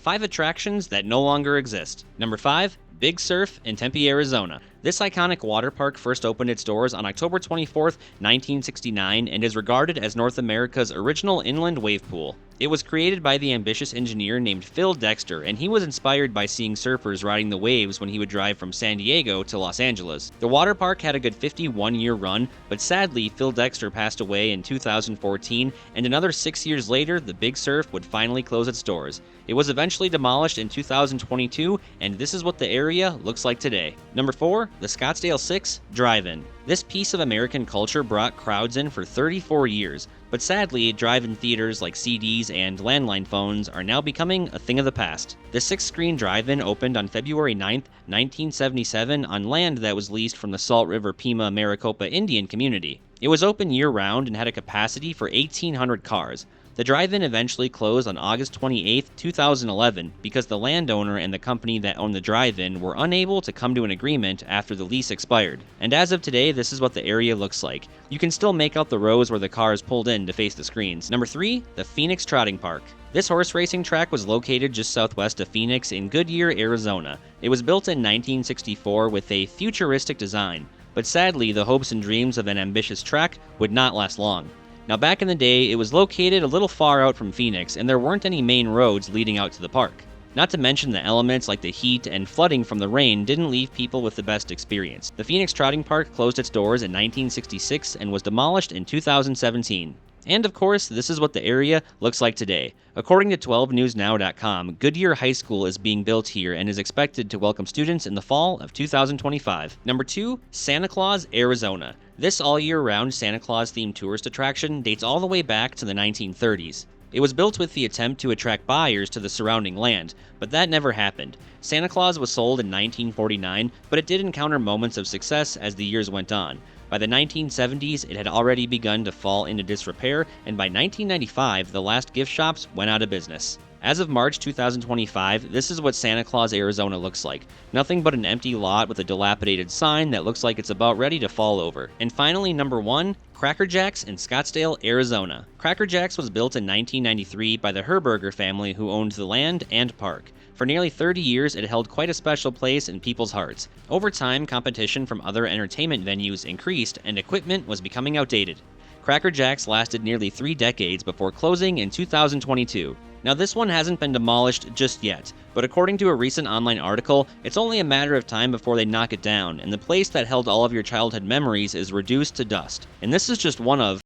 5 attractions that no longer exist. Number 5. Big Surf in Tempe, Arizona. This iconic water park first opened its doors on October 24, 1969, and is regarded as North America's original inland wave pool. It was created by the ambitious engineer named Phil Dexter, and he was inspired by seeing surfers riding the waves when he would drive from San Diego to Los Angeles. The water park had a good 51-year run, but sadly, Phil Dexter passed away in 2014, and another 6 years later, the Big Surf would finally close its doors. It was eventually demolished in 2022, and this is what the area looks like today. Number 4. The Scottsdale 6 Drive-In. This piece of American culture brought crowds in for 34 years, but sadly, drive-in theaters like CDs and landline phones are now becoming a thing of the past. The 6-screen drive-in opened on February 9, 1977 on land that was leased from the Salt River Pima Maricopa Indian community. It was open year-round and had a capacity for 1,800 cars. The drive-in eventually closed on August 28, 2011 because the landowner and the company that owned the drive-in were unable to come to an agreement after the lease expired. And as of today, this is what the area looks like. You can still make out the rows where the cars pulled in to face the screens. Number 3. The Phoenix Trotting Park. This horse racing track was located just southwest of Phoenix in Goodyear, Arizona. It was built in 1964 with a futuristic design, but sadly, the hopes and dreams of an ambitious track would not last long. Now, back in the day, it was located a little far out from Phoenix, and there weren't any main roads leading out to the park. Not to mention the elements like the heat and flooding from the rain didn't leave people with the best experience. The Phoenix Trotting Park closed its doors in 1966 and was demolished in 2017. And of course, this is what the area looks like today. According to 12newsnow.com, Goodyear High School is being built here and is expected to welcome students in the fall of 2025. Number 2. Santa Claus, Arizona. This all-year-round Santa Claus-themed tourist attraction dates all the way back to the 1930s. It was built with the attempt to attract buyers to the surrounding land, but that never happened. Santa Claus was sold in 1949, but it did encounter moments of success as the years went on. By the 1970s, it had already begun to fall into disrepair, and by 1995, the last gift shops went out of business. As of March 2025, this is what Santa Claus, Arizona looks like. Nothing but an empty lot with a dilapidated sign that looks like it's about ready to fall over. And finally, number 1, Cracker Jacks in Scottsdale, Arizona. Cracker Jacks was built in 1993 by the Herberger family who owned the land and park. For nearly 30 years, it held quite a special place in people's hearts. Over time, competition from other entertainment venues increased and equipment was becoming outdated. Cracker Jacks lasted nearly 3 decades before closing in 2022. Now, this one hasn't been demolished just yet, but according to a recent online article, it's only a matter of time before they knock it down, and the place that held all of your childhood memories is reduced to dust. And this is just one of